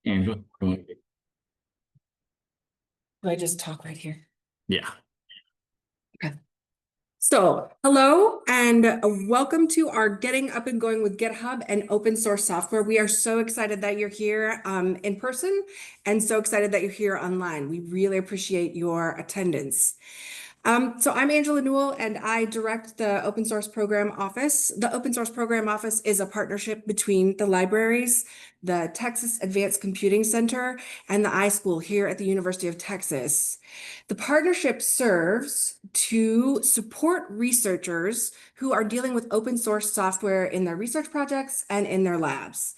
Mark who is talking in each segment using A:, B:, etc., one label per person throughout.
A: Angela?
B: Do I just talk right here?
A: Yeah.
B: Okay. So, hello and welcome to our Getting Up and Going with GitHub and open source software. We are so excited that you're here in person and so excited that you're here online. We really appreciate your attendance. So I'm Angela Newell and I direct the Open Source Program Office. The Open Source Program Office is a partnership between the libraries, the Texas Advanced Computing Center, and the iSchool here at the University of Texas. The partnership serves to support researchers who are dealing with open source software in their research projects and in their labs.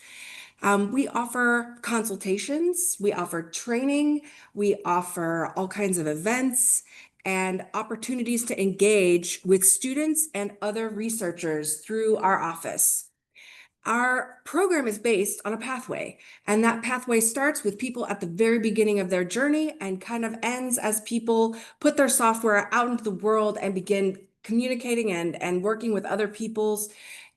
B: We offer consultations, we offer training, we offer all kinds of events and opportunities to engage with students and other researchers through our office. Our program is based on a pathway, and that pathway starts with people at the very beginning of their journey and kind of ends as people put their software out into the world and begin communicating and working with other people's,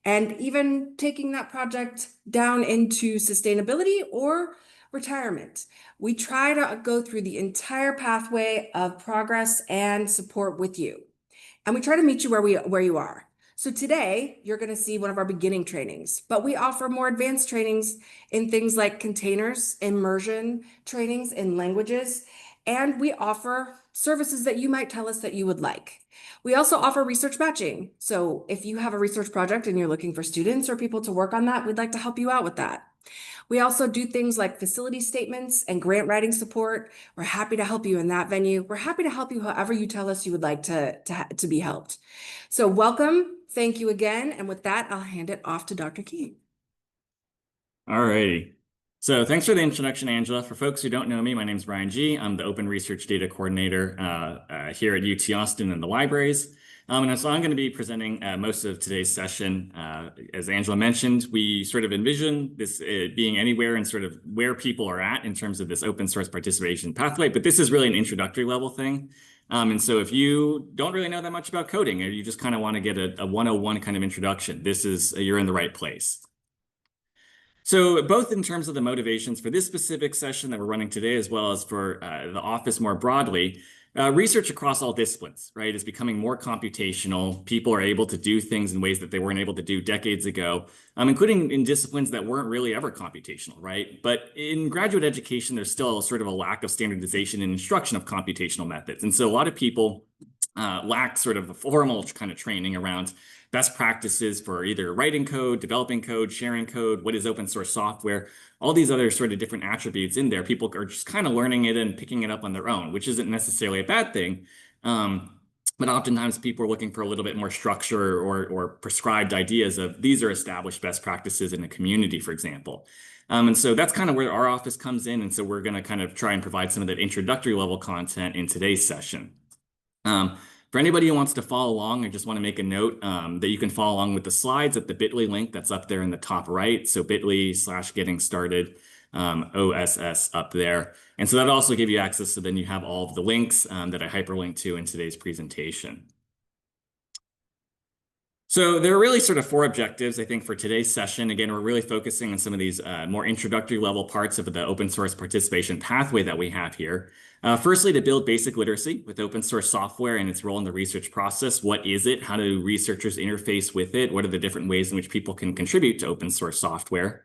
B: and even taking that project down into sustainability or retirement. We try to go through the entire pathway of progress and support with you. And we try to meet you where you are. So today, you're going to see one of our beginning trainings, but we offer more advanced trainings in things like containers, immersion trainings in languages, and we offer services that you might tell us that you would like. We also offer research matching. So if you have a research project and you're looking for students or people to work on that, we'd like to help you out with that. We also do things like facility statements and grant writing support. We're happy to help you in that venue. We're happy to help you however you tell us you would like to be helped. So welcome. Thank you again. And with that, I'll hand it off to Dr. Key.
A: All righty. So thanks for the introduction, Angela. For folks who don't know me, my name is Brian G. I'm the Open Research Data Coordinator here at UT Austin in the libraries. And so I'm going to be presenting most of today's session. As Angela mentioned, we sort of envision this being anywhere and sort of where people are at in terms of this open source participation pathway, but this is really an introductory level thing. And so if you don't really know that much about coding, or you just kind of want to get a 101 kind of introduction, you're in the right place. So both in terms of the motivations for this specific session that we're running today, as well as for the office more broadly, research across all disciplines, right, is becoming more computational. People are able to do things in ways that they weren't able to do decades ago, including in disciplines that weren't really ever computational, right? But in graduate education, there's still sort of a lack of standardization and instruction of computational methods. And so a lot of people lack sort of a formal kind of training around best practices for either writing code, developing code, sharing code, what is open source software, all these other sort of different attributes in there. People are just kind of learning it and picking it up on their own, which isn't necessarily a bad thing. But oftentimes people are looking for a little bit more structure or prescribed ideas of these are established best practices in a community, for example. And so that's kind of where our office comes in. And so we're going to kind of try and provide some of that introductory level content in today's session. For anybody who wants to follow along, I just want to make a note that you can follow along with the slides at the bit.ly link that's up there in the top right. So bit.ly/getting started OSS up there. And so that'll also give you access. So then you have all of the links that I hyperlink to in today's presentation. So there are really sort of four objectives, I think, for today's session. Again, we're really focusing on some of these more introductory level parts of the open source participation pathway that we have here. Firstly, to build basic literacy with open source software and its role in the research process. What is it? How do researchers interface with it? What are the different ways in which people can contribute to open source software?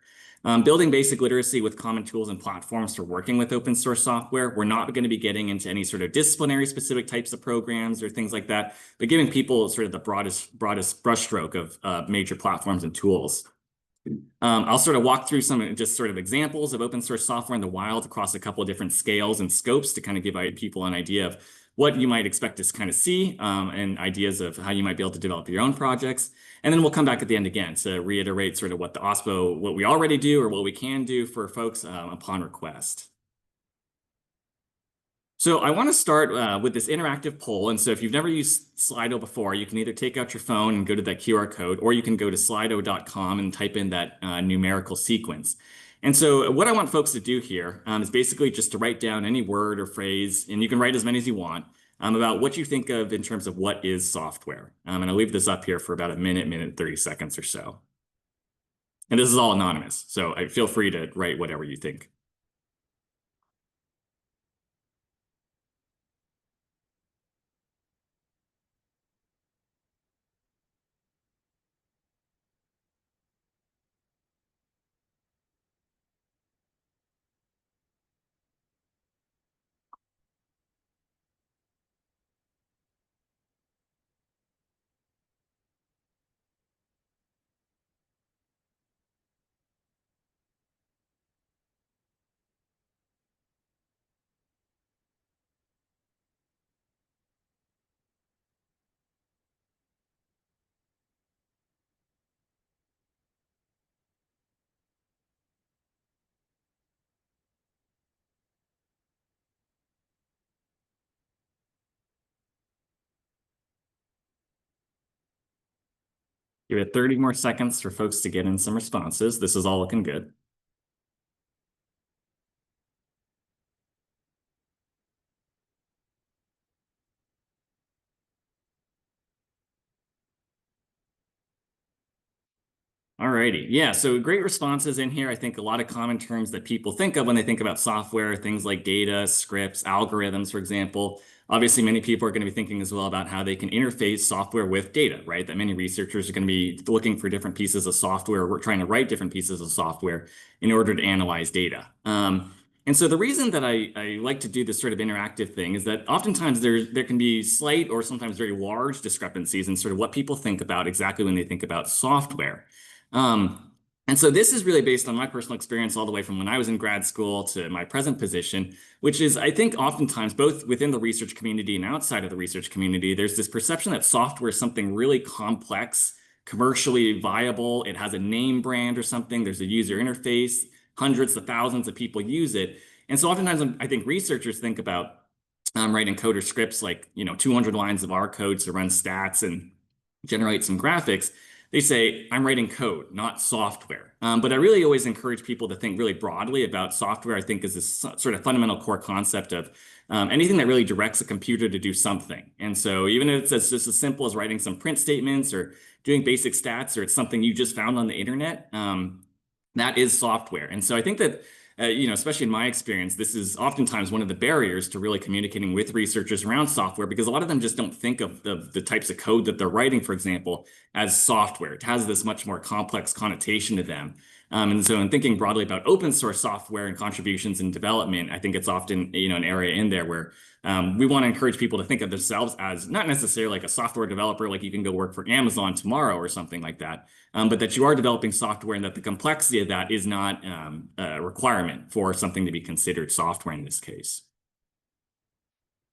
A: Building basic literacy with common tools and platforms for working with open source software. We're not going to be getting into any sort of disciplinary specific types of programs or things like that, but giving people sort of the broadest brushstroke of major platforms and tools. I'll sort of walk through some just sort of examples of open source software in the wild across a couple of different scales and scopes to kind of give people an idea of what you might expect to kind of see and ideas of how you might be able to develop your own projects. And then we'll come back at the end again to reiterate sort of what the OSPO, what we already do or what we can do for folks upon request. So I want to start with this interactive poll. And so if you've never used Slido before, you can either take out your phone and go to that QR code, or you can go to slido.com and type in that numerical sequence. And so what I want folks to do here is basically just to write down any word or phrase, and you can write as many as you want, about what you think of in terms of what is software. And I'll leave this up here for about a minute, 30 seconds or so. And this is all anonymous, so feel free to write whatever you think. Give it 30 more seconds for folks to get in some responses. This is all looking good. Alrighty. Yeah, so great responses in here. I think a lot of common terms that people think of when they think about software, things like data, scripts, algorithms, for example. Obviously, many people are going to be thinking as well about how they can interface software with data, right? That many researchers are going to be looking for different pieces of software. We're trying to write different pieces of software in order to analyze data. And so the reason that I like to do this sort of interactive thing is that oftentimes there can be slight or sometimes very large discrepancies in sort of what people think about exactly when they think about software. And so this is really based on my personal experience all the way from when I was in grad school to my present position, which is, I think, oftentimes both within the research community and outside of the research community, there's this perception that software is something really complex, commercially viable. It has a name brand or something. There's a user interface. Hundreds of thousands of people use it. And so oftentimes I think researchers think about writing code or scripts like, 200 lines of R code to run stats and generate some graphics. They say, I'm writing code, not software. But I really always encourage people to think really broadly about software. I think is this sort of fundamental core concept of anything that really directs a computer to do something. And so even if it's just as simple as writing some print statements or doing basic stats, or it's something you just found on the internet, that is software. And so I think that especially in my experience, this is oftentimes one of the barriers to really communicating with researchers around software, because a lot of them just don't think of the types of code that they're writing, for example, as software. It has this much more complex connotation to them. And so in thinking broadly about open source software and contributions and development, I think it's often, an area in there where we want to encourage people to think of themselves as not necessarily like a software developer, like you can go work for Amazon tomorrow or something like that, but that you are developing software and that the complexity of that is not a requirement for something to be considered software in this case.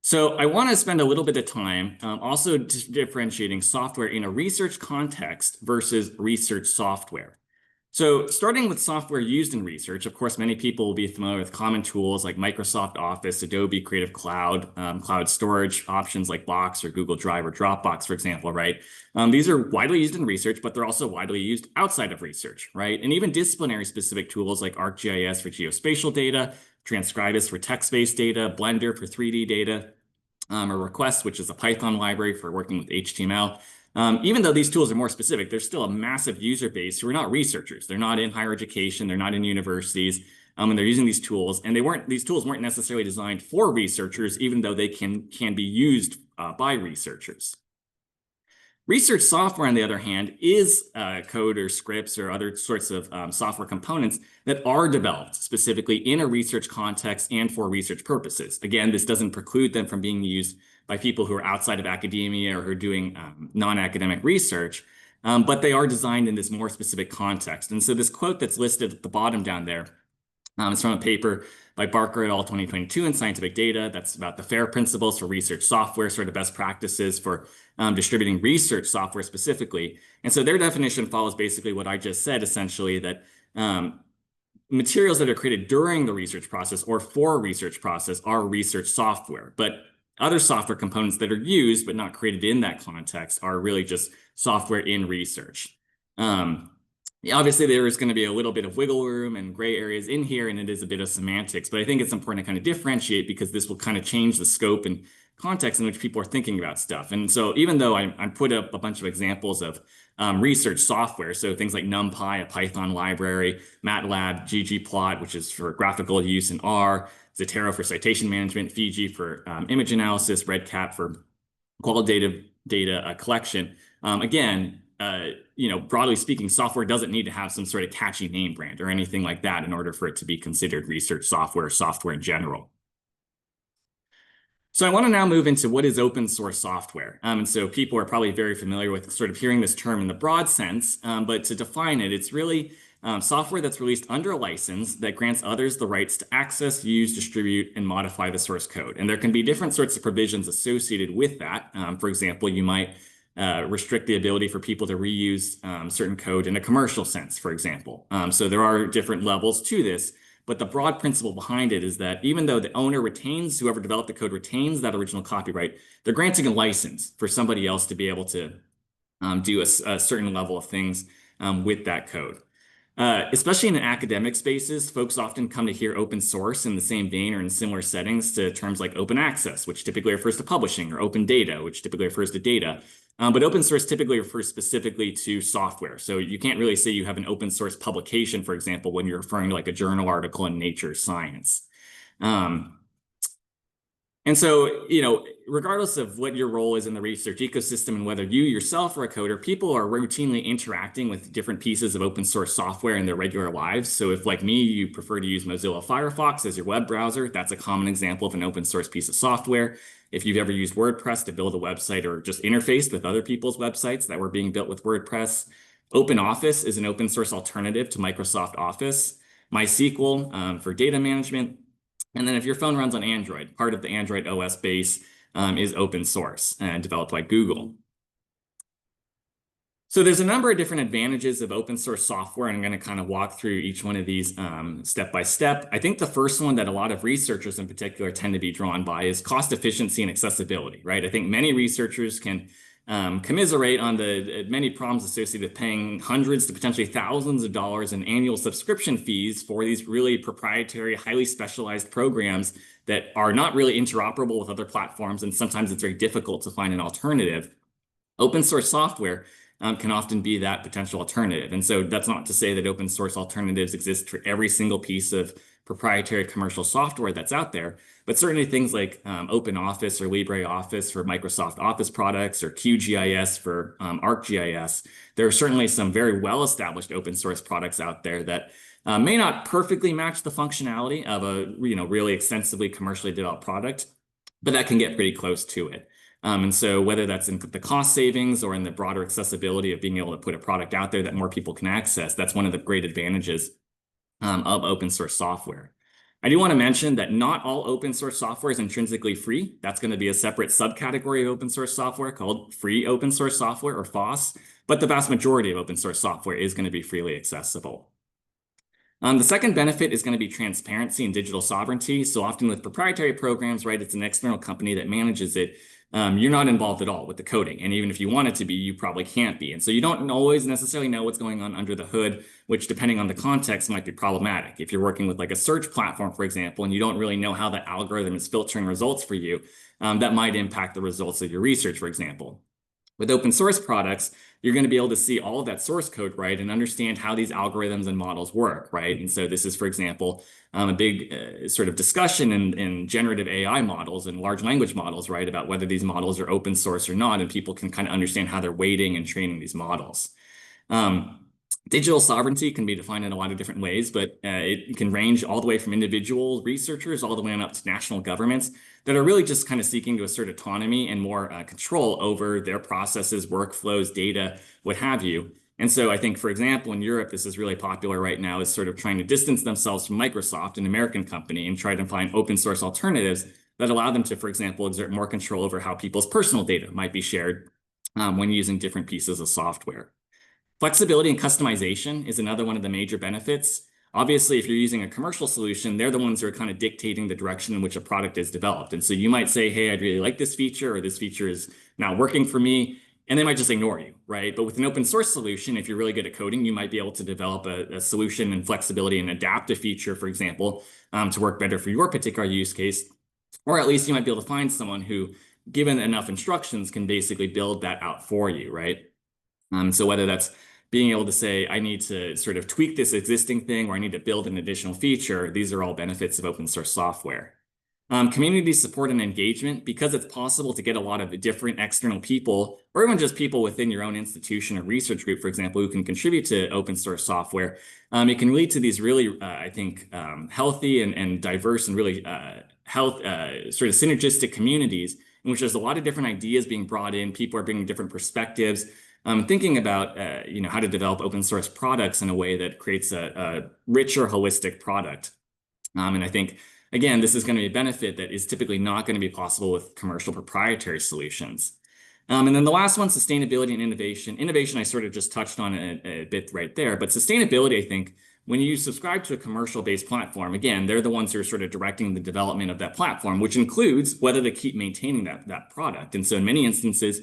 A: So I want to spend a little bit of time also differentiating software in a research context versus research software. So starting with software used in research, of course, many people will be familiar with common tools like Microsoft Office, Adobe Creative Cloud, cloud storage options like Box or Google Drive or Dropbox, for example, right? These are widely used in research, but they're also widely used outside of research, right? And even disciplinary specific tools like ArcGIS for geospatial data, Transcribus for text-based data, Blender for 3D data, or Request, which is a Python library for working with HTML. Even though these tools are more specific, there's still a massive user base who are not researchers. They're not in higher education. They're not in universities. And they're using these tools. And these tools weren't necessarily designed for researchers, even though they can be used by researchers. Research software, on the other hand, is code or scripts or other sorts of software components that are developed specifically in a research context and for research purposes. Again, this doesn't preclude them from being used by people who are outside of academia or who are doing non-academic research, but they are designed in this more specific context. And so this quote that's listed at the bottom down there, it's from a paper by Barker et al. 2022 in Scientific Data. That's about the FAIR principles for research software, sort of best practices for distributing research software specifically. And so their definition follows basically what I just said, essentially, that materials that are created during the research process or for a research process are research software. But other software components that are used but not created in that context are really just software in research. Obviously, there is going to be a little bit of wiggle room and gray areas in here, and it is a bit of semantics, but I think it's important to kind of differentiate because this will kind of change the scope and context in which people are thinking about stuff. And so even though I put up a bunch of examples of research software, so things like NumPy, a Python library, MATLAB, ggplot, which is for graphical use in R, Zotero for citation management, Fiji for image analysis, REDCap for qualitative data collection. Again, broadly speaking, software doesn't need to have some sort of catchy name brand or anything like that in order for it to be considered research software or software in general. So I want to now move into what is open source software. And so people are probably very familiar with sort of hearing this term in the broad sense, but to define it, it's really software that's released under a license that grants others the rights to access, use, distribute, and modify the source code. And there can be different sorts of provisions associated with that. For example, you might restrict the ability for people to reuse certain code in a commercial sense, for example. So there are different levels to this, but the broad principle behind it is that even though the owner retains, whoever developed the code retains that original copyright, they're granting a license for somebody else to be able to do a certain level of things with that code. Especially in academic spaces, folks often come to hear open source in the same vein or in similar settings to terms like open access, which typically refers to publishing, or open data, which typically refers to data. But open source typically refers specifically to software. So you can't really say you have an open source publication, for example, when you're referring to like a journal article in Nature Science. And so, regardless of what your role is in the research ecosystem and whether you yourself are a coder, people are routinely interacting with different pieces of open source software in their regular lives. So if, like me, you prefer to use Mozilla Firefox as your web browser, that's a common example of an open source piece of software. If you've ever used WordPress to build a website or just interfaced with other people's websites that were being built with WordPress, OpenOffice is an open source alternative to Microsoft Office. MySQL for data management. And then if your phone runs on Android, part of the Android OS base is open source and developed by Google. So there's a number of different advantages of open source software, and I'm going to kind of walk through each one of these step by step. I think the first one that a lot of researchers in particular tend to be drawn by is cost efficiency and accessibility, right? I think many researchers can commiserate on the many problems associated with paying hundreds to potentially thousands of dollars in annual subscription fees for these really proprietary, highly specialized programs that are not really interoperable with other platforms, and sometimes it's very difficult to find an alternative. Open source software can often be that potential alternative. And so that's not to say that open source alternatives exist for every single piece of proprietary commercial software that's out there, but certainly things like OpenOffice or LibreOffice for Microsoft Office products or QGIS for ArcGIS, there are certainly some very well-established open source products out there that may not perfectly match the functionality of a really extensively commercially developed product, but that can get pretty close to it. And so whether that's in the cost savings or in the broader accessibility of being able to put a product out there that more people can access, that's one of the great advantages of open source software. I do want to mention that not all open source software is intrinsically free. That's going to be a separate subcategory of open source software called free open source software, or FOSS, but the vast majority of open source software is going to be freely accessible. The second benefit is going to be transparency and digital sovereignty. So often with proprietary programs, right, it's an external company that manages it. You're not involved at all with the coding. And even if you wanted to be, you probably can't be. And so you don't always necessarily know what's going on under the hood, which depending on the context might be problematic. If you're working with like a search platform, for example, and you don't really know how the algorithm is filtering results for you, that might impact the results of your research, for example. With open source products, you're going to be able to see all of that source code, right, and understand how these algorithms and models work, right? And so this is, for example, a big sort of discussion in generative AI models and large language models, right, about whether these models are open source or not, and people can kind of understand how they're weighting and training these models. Digital sovereignty can be defined in a lot of different ways, but it can range all the way from individual researchers all the way on up to national governments that are really just kind of seeking to assert autonomy and more control over their processes, workflows, data, what have you. And so I think, for example, in Europe, this is really popular right now, is sort of trying to distance themselves from Microsoft, an American company, and try to find open source alternatives that allow them to, for example, exert more control over how people's personal data might be shared when using different pieces of software. Flexibility and customization is another one of the major benefits. Obviously, if you're using a commercial solution, they're the ones who are kind of dictating the direction in which a product is developed. And so you might say, hey, I'd really like this feature, or this feature is not working for me, and they might just ignore you, right? But with an open source solution, if you're really good at coding, you might be able to develop a solution and flexibility and adapt a feature, for example, to work better for your particular use case. Or at least you might be able to find someone who, given enough instructions, can basically build that out for you, right? So whether that's being able to say, I need to sort of tweak this existing thing, or I need to build an additional feature, these are all benefits of open source software. Community support and engagement, because it's possible to get a lot of different external people, or even just people within your own institution or research group, for example, who can contribute to open source software. It can lead to these really, I think, healthy and diverse and really sort of synergistic communities in which there's a lot of different ideas being brought in. People are bringing different perspectives. Thinking about how to develop open source products in a way that creates a richer, holistic product. And I think, again, this is going to be a benefit that is typically not going to be possible with commercial proprietary solutions. And then the last one, sustainability and innovation. Innovation, I sort of just touched on a bit right there, but sustainability, I think, when you subscribe to a commercial-based platform, again, they're the ones who are sort of directing the development of that platform, which includes whether they keep maintaining that product. And so in many instances,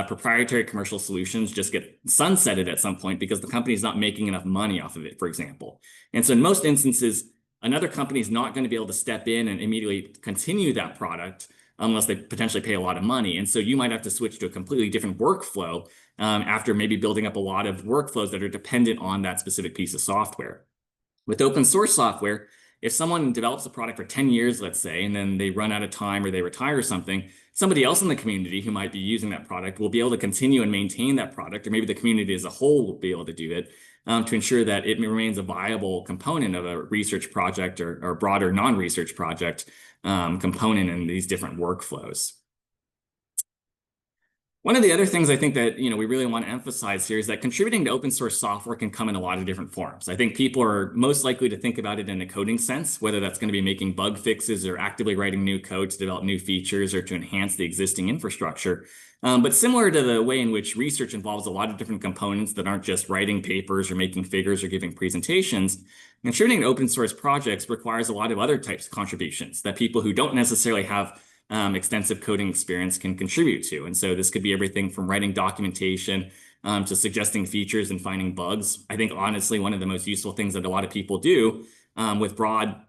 A: proprietary commercial solutions just get sunsetted at some point because the company is not making enough money off of it, for example. And so in most instances, another company is not going to be able to step in and immediately continue that product unless they potentially pay a lot of money. And so you might have to switch to a completely different workflow after maybe building up a lot of workflows that are dependent on that specific piece of software. With open source software, if someone develops a product for 10 years, let's say, and then they run out of time or they retire or something, somebody else in the community who might be using that product will be able to continue and maintain that product, or maybe the community as a whole will be able to do it to ensure that it remains a viable component of a research project or broader non-research project component in these different workflows. One of the other things I think that we really want to emphasize here is that contributing to open source software can come in a lot of different forms. I think people are most likely to think about it in a coding sense, whether that's going to be making bug fixes or actively writing new code to develop new features or to enhance the existing infrastructure. But similar to the way in which research involves a lot of different components that aren't just writing papers or making figures or giving presentations, contributing to open source projects requires a lot of other types of contributions that people who don't necessarily have extensive coding experience can contribute to. And so this could be everything from writing documentation to suggesting features and finding bugs. I think honestly, one of the most useful things that a lot of people do with broad,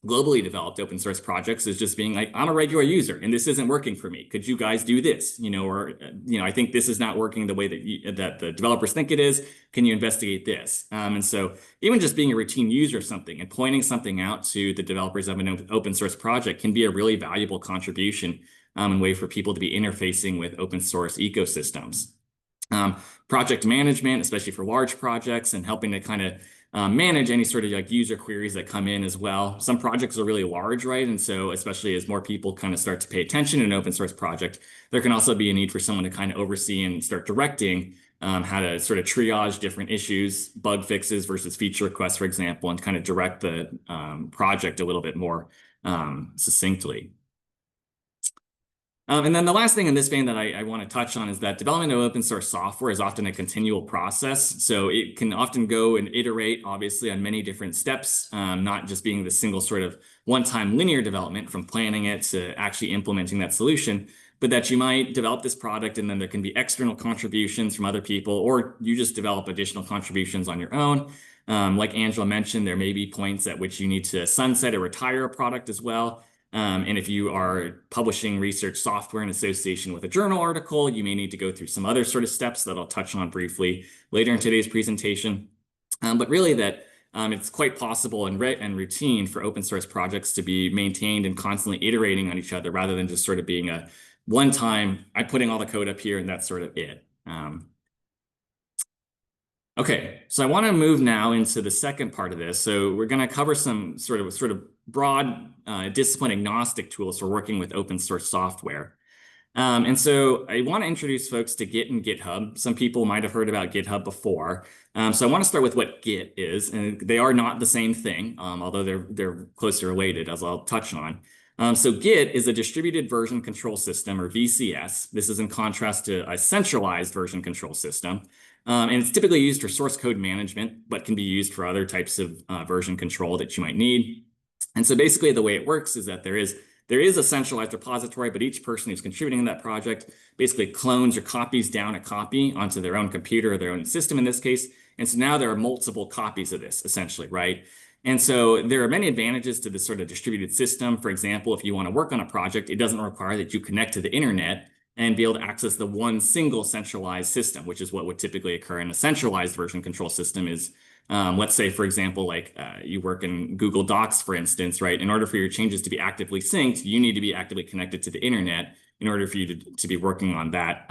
A: globally developed open source projects is just being like, I'm a regular user and this isn't working for me. Could you guys do this? Or I think this is not working the way that the developers think it is. Can you investigate this? And so even just being a routine user of something and pointing something out to the developers of an open source project can be a really valuable contribution and way for people to be interfacing with open source ecosystems. Project management, especially for large projects, and helping to kind of manage any sort of like user queries that come in as well. Some projects are really large, right? And so especially as more people kind of start to pay attention to an open source project, there can also be a need for someone to kind of oversee and start directing how to sort of triage different issues, bug fixes versus feature requests, for example, and kind of direct the project a little bit more succinctly. And then the last thing in this vein that I want to touch on is that development of open source software is often a continual process. So it can often go and iterate, obviously, on many different steps, not just being the single sort of one-time linear development from planning it to actually implementing that solution, but that you might develop this product and then there can be external contributions from other people, or you just develop additional contributions on your own. Like Angela mentioned, there may be points at which you need to sunset or retire a product as well. And if you are publishing research software in association with a journal article, you may need to go through some other sort of steps that I'll touch on briefly later in today's presentation. But really that it's quite possible and routine for open source projects to be maintained and constantly iterating on each other rather than just sort of being a one-time, I'm putting all the code up here and that's sort of it. Okay, so I want to move now into the second part of this. So we're going to cover some sort of broad discipline agnostic tools for working with open source software. And so I want to introduce folks to Git and GitHub. Some people might have heard about GitHub before. So I want to start with what Git is, and they are not the same thing, although they're closely related, as I'll touch on. So Git is a distributed version control system, or VCS. This is in contrast to a centralized version control system. And it's typically used for source code management, but can be used for other types of version control that you might need. And so basically the way it works is that there is a centralized repository, but each person who's contributing to that project basically clones or copies down a copy onto their own computer or their own system in this case. And so now there are multiple copies of this essentially, right? And so there are many advantages to this sort of distributed system. For example, if you want to work on a project, it doesn't require that you connect to the internet and be able to access the one single centralized system, which is what would typically occur in a centralized version control system is, let's say, for example, like you work in Google Docs, for instance, right? In order for your changes to be actively synced, you need to be actively connected to the internet in order for you to be working on that,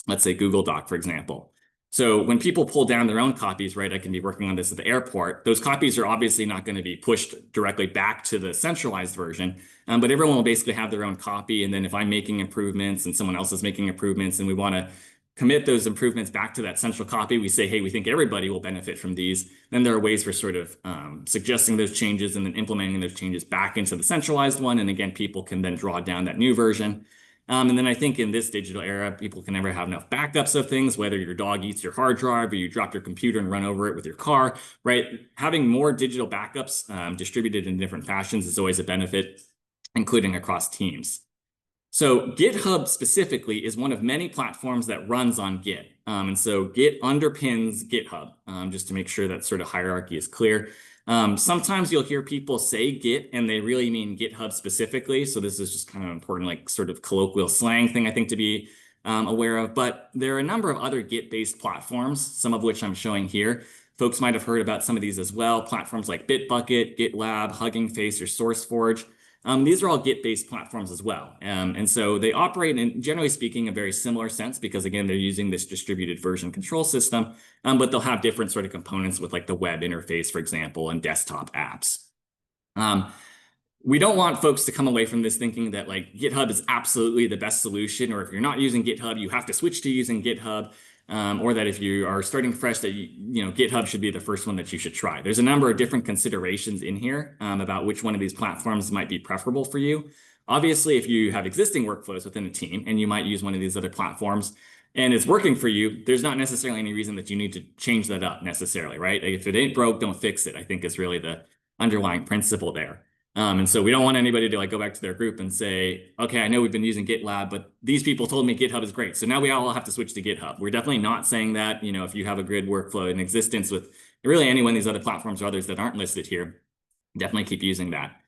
A: let's say Google Doc, for example. So when people pull down their own copies, right, I can be working on this at the airport. Those copies are obviously not going to be pushed directly back to the centralized version, but everyone will basically have their own copy. And then if I'm making improvements and someone else is making improvements and we want to commit those improvements back to that central copy, we say, hey, we think everybody will benefit from these. Then there are ways for sort of suggesting those changes and then implementing those changes back into the centralized one. And again, people can then draw down that new version. And then I think in this digital era, people can never have enough backups of things, whether your dog eats your hard drive or you drop your computer and run over it with your car, right? Having more digital backups distributed in different fashions is always a benefit, including across teams. So GitHub specifically is one of many platforms that runs on Git. And so Git underpins GitHub, just to make sure that sort of hierarchy is clear. Sometimes you'll hear people say Git and they really mean GitHub specifically. So this is just kind of important, like sort of colloquial slang thing, I think, to be aware of. But there are a number of other Git-based platforms, some of which I'm showing here. Folks might have heard about some of these as well. Platforms like Bitbucket, GitLab, Hugging Face, or SourceForge. These are all Git-based platforms as well. And so they operate in, generally speaking, a very similar sense because, again, they're using this distributed version control system, but they'll have different sort of components with like the web interface, for example, and desktop apps. We don't want folks to come away from this thinking that like GitHub is absolutely the best solution, or if you're not using GitHub, you have to switch to using GitHub. Or that if you are starting fresh, that GitHub should be the first one that you should try. There's a number of different considerations in here about which one of these platforms might be preferable for you. Obviously, if you have existing workflows within a team and you might use one of these other platforms and it's working for you, there's not necessarily any reason that you need to change that up necessarily, right? If it ain't broke, don't fix it, I think is really the underlying principle there. And so we don't want anybody to like go back to their group and say, okay, I know we've been using GitLab, but these people told me GitHub is great. So now we all have to switch to GitHub. We're definitely not saying that, if you have a good workflow in existence with really any one of these other platforms or others that aren't listed here, definitely keep using that.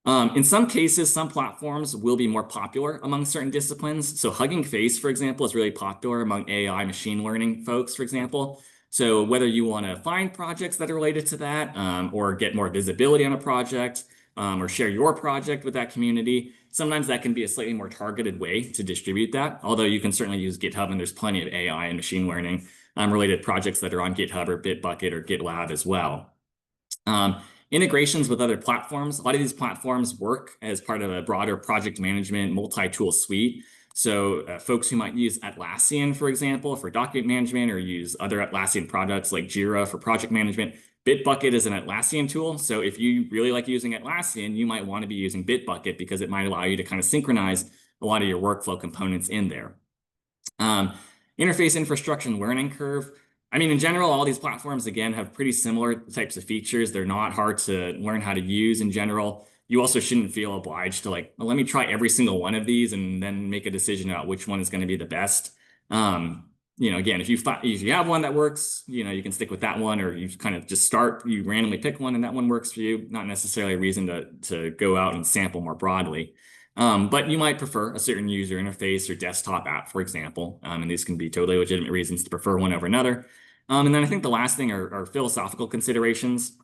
A: In some cases, some platforms will be more popular among certain disciplines. So Hugging Face, for example, is really popular among AI machine learning folks, for example. So whether you want to find projects that are related to that, or get more visibility on a project, or share your project with that community, sometimes that can be a slightly more targeted way to distribute that. Although you can certainly use GitHub, and there's plenty of AI and machine learning related projects that are on GitHub or Bitbucket or GitLab as well. Integrations with other platforms. A lot of these platforms work as part of a broader project management multi-tool suite. So folks who might use Atlassian, for example, for document management, or use other Atlassian products like Jira for project management. Bitbucket is an Atlassian tool. So if you really like using Atlassian, you might want to be using Bitbucket because it might allow you to kind of synchronize a lot of your workflow components in there. Interface infrastructure and learning curve. I mean, in general, all these platforms, again, have pretty similar types of features. They're not hard to learn how to use in general. You also shouldn't feel obliged to like, well, let me try every single one of these and then make a decision about which one is going to be the best. Again, if you have one that works, you can stick with that one, or you kind of just you randomly pick one and that one works for you. Not necessarily a reason to go out and sample more broadly. But you might prefer a certain user interface or desktop app, for example. And these can be totally legitimate reasons to prefer one over another. And then I think the last thing are philosophical considerations.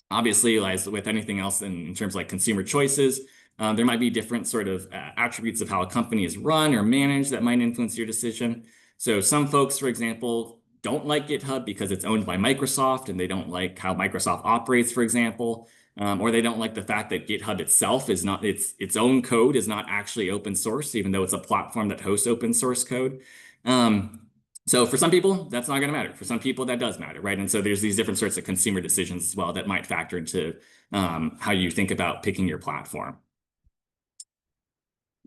A: Obviously, as with anything else in terms of like consumer choices, there might be different sort of attributes of how a company is run or managed that might influence your decision. So some folks, for example, don't like GitHub because it's owned by Microsoft and they don't like how Microsoft operates, for example, or they don't like the fact that GitHub itself is not its own code is not actually open source, even though it's a platform that hosts open source code. So for some people, that's not going to matter. For some people, that does matter, right? And so there's these different sorts of consumer decisions as well that might factor into how you think about picking your platform.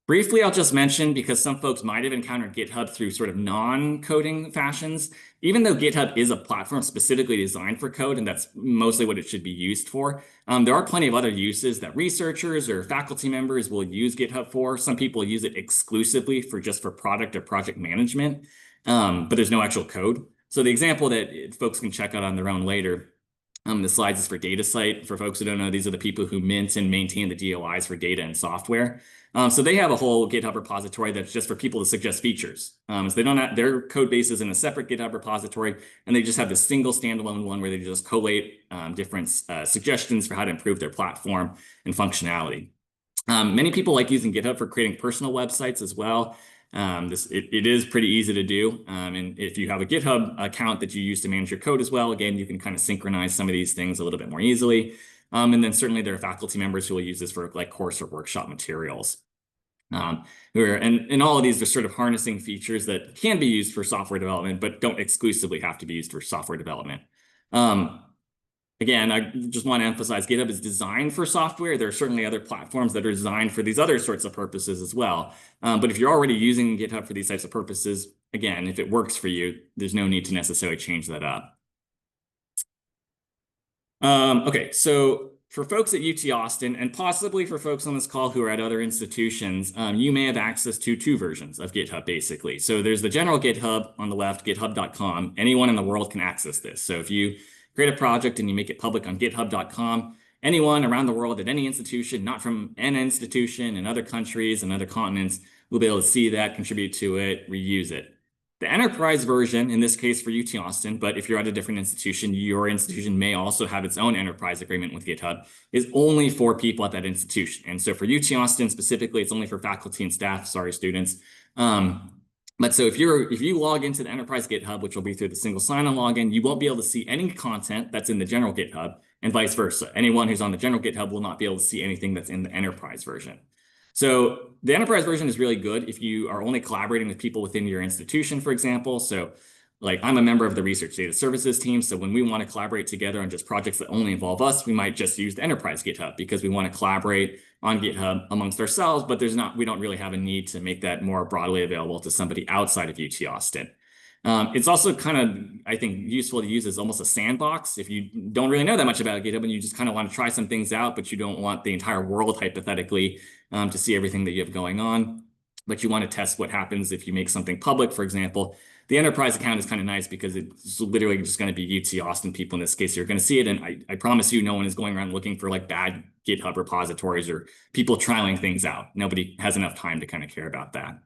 A: Briefly, I'll just mention, because some folks might have encountered GitHub through sort of non-coding fashions, even though GitHub is a platform specifically designed for code, and that's mostly what it should be used for, there are plenty of other uses that researchers or faculty members will use GitHub for. Some people use it exclusively for product or project management, but there's no actual code. So the example that folks can check out on their own later, the slides is for DataCite. For folks who don't know, these are the people who mint and maintain the DOIs for data and software. So they have a whole GitHub repository that's just for people to suggest features. So they don't have, their code base is in a separate GitHub repository, and they just have this single standalone one where they just collate different suggestions for how to improve their platform and functionality. Many people like using GitHub for creating personal websites as well. It is pretty easy to do. And if you have a GitHub account that you use to manage your code as well, again, you can kind of synchronize some of these things a little bit more easily. And then certainly there are faculty members who will use this for like course or workshop materials. And all of these are sort of harnessing features that can be used for software development, but don't exclusively have to be used for software development. Again, I just want to emphasize GitHub is designed for software. There are certainly other platforms that are designed for these other sorts of purposes as well. But if you're already using GitHub for these types of purposes, again, if it works for you, there's no need to necessarily change that up. Okay, so for folks at UT Austin, and possibly for folks on this call who are at other institutions, you may have access to two versions of GitHub, basically. So there's the general GitHub on the left, github.com. Anyone in the world can access this. So if you create a project and you make it public on github.com, anyone around the world at any institution, not from an institution in other countries and other continents, will be able to see that, contribute to it, reuse it. The enterprise version, in this case for UT Austin, but if you're at a different institution, your institution may also have its own enterprise agreement with GitHub, is only for people at that institution. And so for UT Austin specifically, it's only for faculty and staff, sorry, students. But so if you log into the enterprise GitHub, which will be through the single sign-on login, you won't be able to see any content that's in the general GitHub, and vice versa. Anyone who's on the general GitHub will not be able to see anything that's in the enterprise version. So the enterprise version is really good if you are only collaborating with people within your institution, for example. So like I'm a member of the research data services team. So when we want to collaborate together on just projects that only involve us, we might just use the enterprise GitHub because we want to collaborate on GitHub amongst ourselves, but we don't really have a need to make that more broadly available to somebody outside of UT Austin. It's also kind of, I think, useful to use as almost a sandbox. If you don't really know that much about GitHub and you just kind of want to try some things out, but you don't want the entire world, hypothetically, to see everything that you have going on, but you want to test what happens if you make something public, for example. The enterprise account is kind of nice because it's literally just going to be UT Austin people in this case. You're going to see it. And I promise you, no one is going around looking for like bad GitHub repositories or people trialing things out. Nobody has enough time to kind of care about that.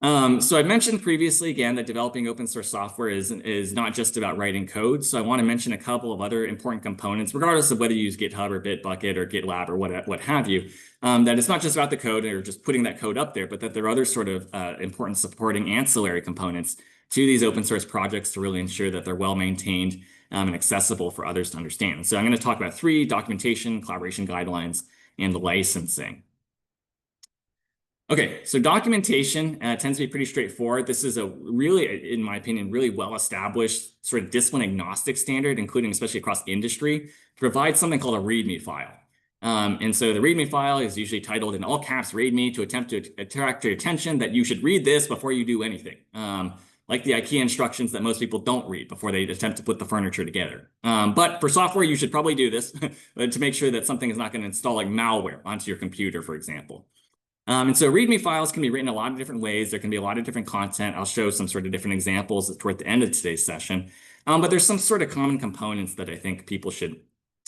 A: So I mentioned previously, again, that developing open source software is not just about writing code. So I want to mention a couple of other important components, regardless of whether you use GitHub or Bitbucket or GitLab or what have you, that it's not just about the code or just putting that code up there, but that there are other sort of important supporting ancillary components to these open source projects to really ensure that they're well maintained and accessible for others to understand. So I'm going to talk about 3: documentation, collaboration guidelines, and licensing. Okay, so documentation tends to be pretty straightforward. This is a really, in my opinion, really well-established sort of discipline agnostic standard, including especially across industry, to provide something called a README file. And so the README file is usually titled in all caps README to attempt to attract your attention that you should read this before you do anything. Like the IKEA instructions that most people don't read before they attempt to put the furniture together. But for software, you should probably do this to make sure that something is not going to install like malware onto your computer, for example. And so README files can be written a lot of different ways. There can be a lot of different content. I'll show some sort of different examples toward the end of today's session. But there's some sort of common components that I think people should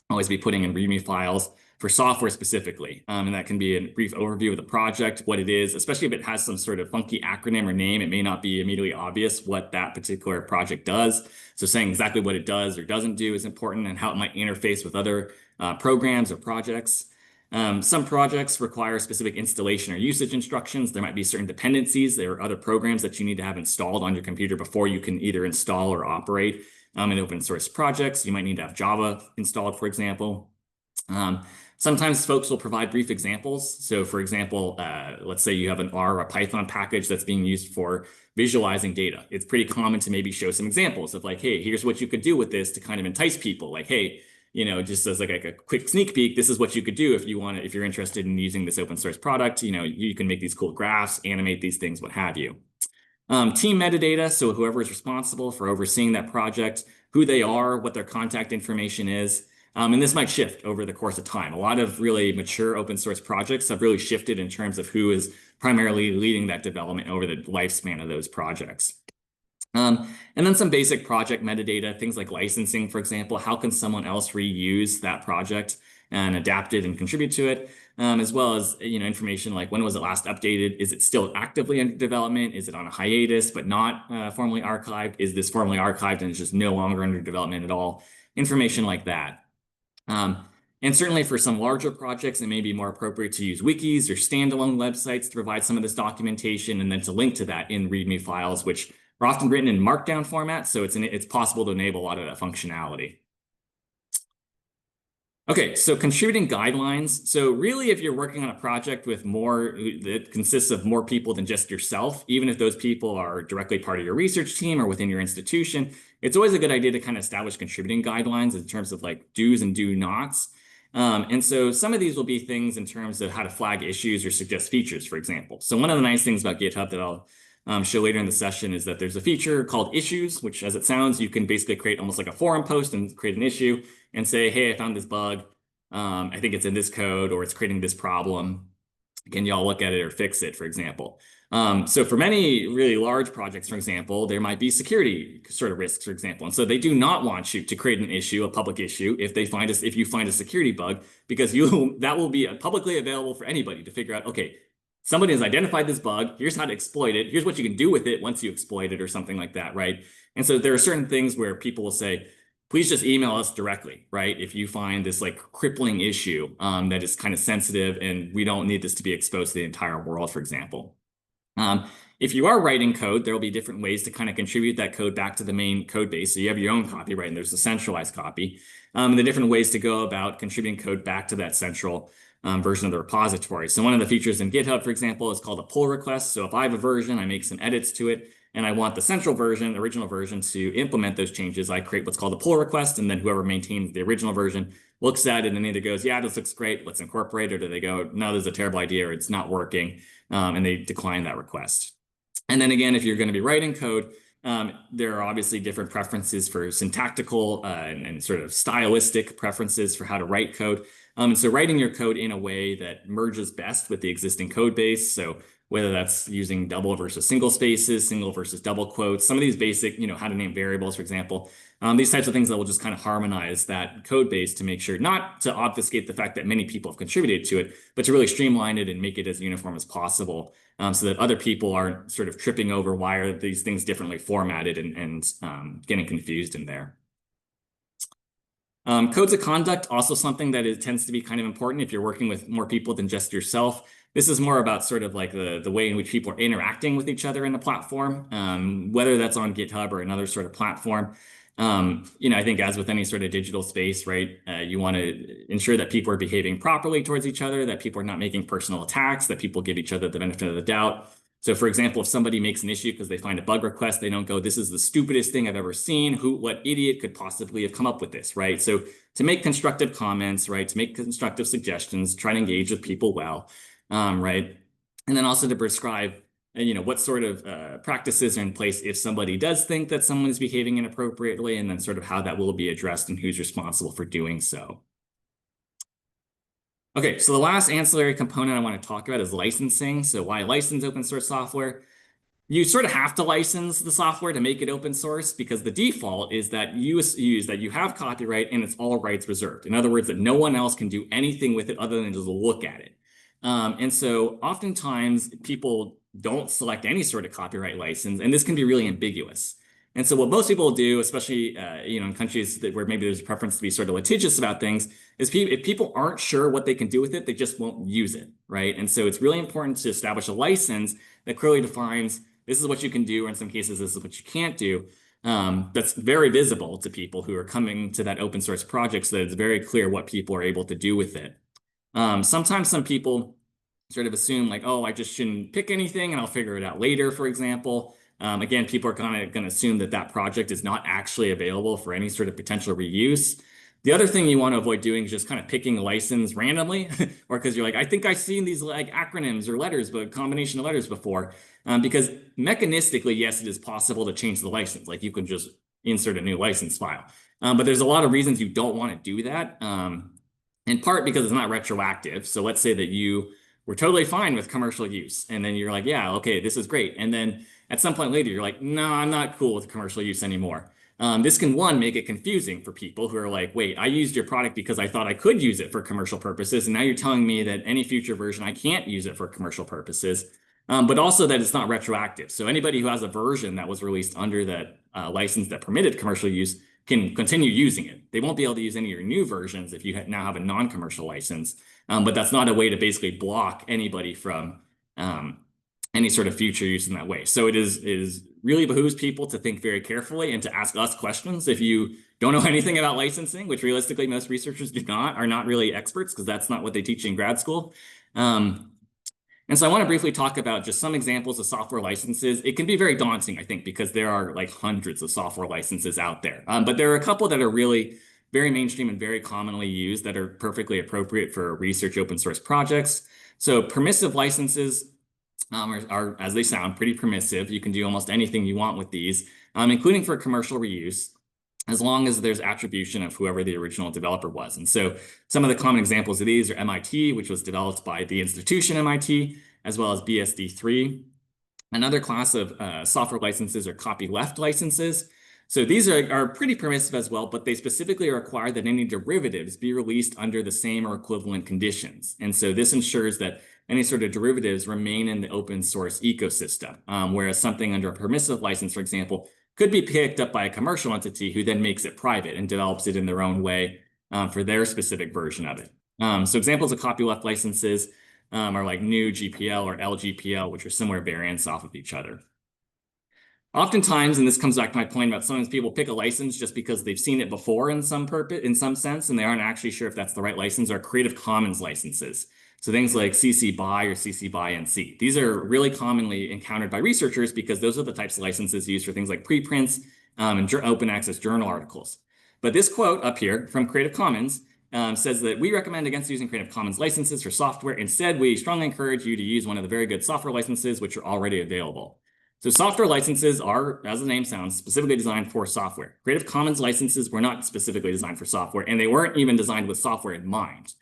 A: always be putting in README files for software specifically. And that can be a brief overview of the project, what it is, especially if it has some sort of funky acronym or name. It may not be immediately obvious what that particular project does. So saying exactly what it does or doesn't do is important, and how it might interface with other programs or projects. Some projects require specific installation or usage instructions. There might be certain dependencies. There are other programs that you need to have installed on your computer before you can either install or operate in open source projects. You might need to have Java installed, for example. Sometimes folks will provide brief examples. So for example, let's say you have an R or a Python package that's being used for visualizing data. It's pretty common to maybe show some examples of like, hey, here's what you could do with this to kind of entice people. Like, hey, just as like a quick sneak peek, this is what you could do if you're interested in using this open source product. You can make these cool graphs, animate these things, what have you. Team metadata, so whoever is responsible for overseeing that project, who they are, what their contact information is. And this might shift over the course of time. A lot of really mature open source projects have really shifted in terms of who is primarily leading that development over the lifespan of those projects. And then some basic project metadata, things like licensing, for example. How can someone else reuse that project and adapt it and contribute to it? As well as information like when was it last updated? Is it still actively in development? Is it on a hiatus but not formally archived? Is this formally archived and it's just no longer under development at all? Information like that. And certainly for some larger projects, it may be more appropriate to use wikis or standalone websites to provide some of this documentation, and then to link to that in README files, which are often written in Markdown format, so it's possible to enable a lot of that functionality. Okay, so contributing guidelines. So really, if you're working on a project with that consists of more people than just yourself, even if those people are directly part of your research team or within your institution, it's always a good idea to kind of establish contributing guidelines in terms of like do's and do nots. And so some of these will be things in terms of how to flag issues or suggest features, for example. So one of the nice things about GitHub that I'll show later in the session is that there's a feature called issues, which as it sounds, you can basically create almost like a forum post and create an issue and say, hey, I found this bug. I think it's in this code or it's creating this problem. Can y'all look at it or fix it, for example? So for many really large projects, for example, there might be security sort of risks, for example. And so they do not want you to create an issue, a public issue, if you find a security bug, because that will be publicly available for anybody to figure out, okay, somebody has identified this bug, here's how to exploit it, here's what you can do with it once you exploit it or something like that, right? And so there are certain things where people will say, please just email us directly, right? If you find this like crippling issue that is kind of sensitive and we don't need this to be exposed to the entire world, for example. If you are writing code, there will be different ways to kind of contribute that code back to the main code base. So you have your own copy, right? And there's a centralized copy. And the different ways to go about contributing code back to that central version of the repository. So one of the features in GitHub, for example, is called a pull request. So if I have a version, I make some edits to it, and I want the central version, the original version, to implement those changes, I create what's called a pull request, and then whoever maintains the original version looks at it and either goes, yeah, this looks great, let's incorporate it, or do they go, no, this is a terrible idea, or it's not working, and they decline that request. And then again, if you're going to be writing code, there are obviously different preferences for syntactical and sort of stylistic preferences for how to write code. And so writing your code in a way that merges best with the existing code base. So whether that's using double versus single spaces, single versus double quotes, some of these basic, how to name variables, for example, these types of things that will just kind of harmonize that code base to make sure not to obfuscate the fact that many people have contributed to it, but to really streamline it and make it as uniform as possible so that other people aren't sort of tripping over why are these things differently formatted and getting confused in there. Codes of conduct, also something that tends to be kind of important if you're working with more people than just yourself. This is more about sort of like the way in which people are interacting with each other in the platform, whether that's on GitHub or another sort of platform. I think as with any sort of digital space, right, you want to ensure that people are behaving properly towards each other, that people are not making personal attacks, that people give each other the benefit of the doubt. So for example, if somebody makes an issue because they find a bug request, they don't go, this is the stupidest thing I've ever seen. What idiot could possibly have come up with this, right? So to make constructive comments, right, to make constructive suggestions, try to engage with people well, right? And then also to prescribe, what sort of practices are in place if somebody does think that someone is behaving inappropriately, and then sort of how that will be addressed and who's responsible for doing so. Okay, so the last ancillary component I want to talk about is licensing. So why license open source software? You sort of have to license the software to make it open source because the default is that you have copyright and it's all rights reserved. In other words, that no one else can do anything with it other than just look at it. And so oftentimes people don't select any sort of copyright license, and this can be really ambiguous. And so what most people do, especially in countries where maybe there's a preference to be sort of litigious about things, is if people aren't sure what they can do with it, they just won't use it, right? And so it's really important to establish a license that clearly defines this is what you can do, or in some cases, this is what you can't do. That's very visible to people who are coming to that open source project so that it's very clear what people are able to do with it. Sometimes some people sort of assume like, oh, I just shouldn't pick anything and I'll figure it out later, for example. Again, people are kind of going to assume that that project is not actually available for any sort of potential reuse. The other thing you want to avoid doing is just kind of picking a license randomly, or because you're like, I think I've seen these like acronyms or letters, but a combination of letters before. Because mechanistically, yes, it is possible to change the license. Like you can just insert a new license file. But there's a lot of reasons you don't want to do that. In part because it's not retroactive. So let's say that you were totally fine with commercial use. And then you're like, yeah, okay, this is great. And then at some point later, you're like, no, I'm not cool with commercial use anymore. This can, one, make it confusing for people who are like, wait, I used your product because I thought I could use it for commercial purposes. And now you're telling me that any future version, I can't use it for commercial purposes. But also that it's not retroactive. So anybody who has a version that was released under that license that permitted commercial use can continue using it. They won't be able to use any of your new versions if you now have a non-commercial license. But that's not a way to basically block anybody from any sort of future use in that way. So it is really behooves people to think very carefully and to ask us questions. If you don't know anything about licensing, which realistically most researchers are not really experts because that's not what they teach in grad school. And so I want to briefly talk about just some examples of software licenses. It can be very daunting, I think, because there are like hundreds of software licenses out there. But there are a couple that are really very mainstream and very commonly used that are perfectly appropriate for research open source projects. So permissive licenses are, as they sound, pretty permissive. You can do almost anything you want with these, including for commercial reuse, as long as there's attribution of whoever the original developer was. And so some of the common examples of these are MIT, which was developed by the institution MIT, as well as BSD3. Another class of software licenses are copyleft licenses. So these are pretty permissive as well, but they specifically require that any derivatives be released under the same or equivalent conditions. And so this ensures that any sort of derivatives remain in the open source ecosystem, whereas something under a permissive license, for example, could be picked up by a commercial entity who then makes it private and develops it in their own way for their specific version of it. So examples of copyleft licenses are like new GPL or LGPL, which are similar variants off of each other. Oftentimes, and this comes back to my point about sometimes people pick a license just because they've seen it before in some sense, and they aren't actually sure if that's the right license, are Creative Commons licenses. So things like CC BY or CC BY NC. These are really commonly encountered by researchers because those are the types of licenses used for things like preprints and open access journal articles. But this quote up here from Creative Commons says that we recommend against using Creative Commons licenses for software. Instead, we strongly encourage you to use one of the very good software licenses, which are already available. So software licenses are, as the name sounds, specifically designed for software. Creative Commons licenses were not specifically designed for software, and they weren't even designed with software in mind.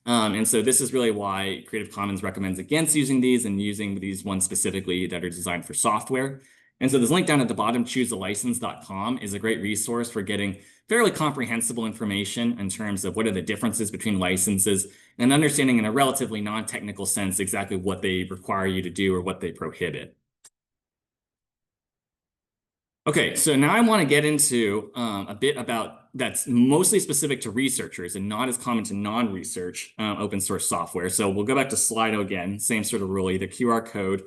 A: And so this is really why Creative Commons recommends against using these and using these ones specifically that are designed for software. And so this link down at the bottom, chooselicense.com, is a great resource for getting fairly comprehensible information in terms of what are the differences between licenses and understanding in a relatively non-technical sense exactly what they require you to do or what they prohibit. Okay, so now I want to get into a bit about that's mostly specific to researchers and not as common to non-research open source software. So we'll go back to Slido again, same sort of rule, either QR code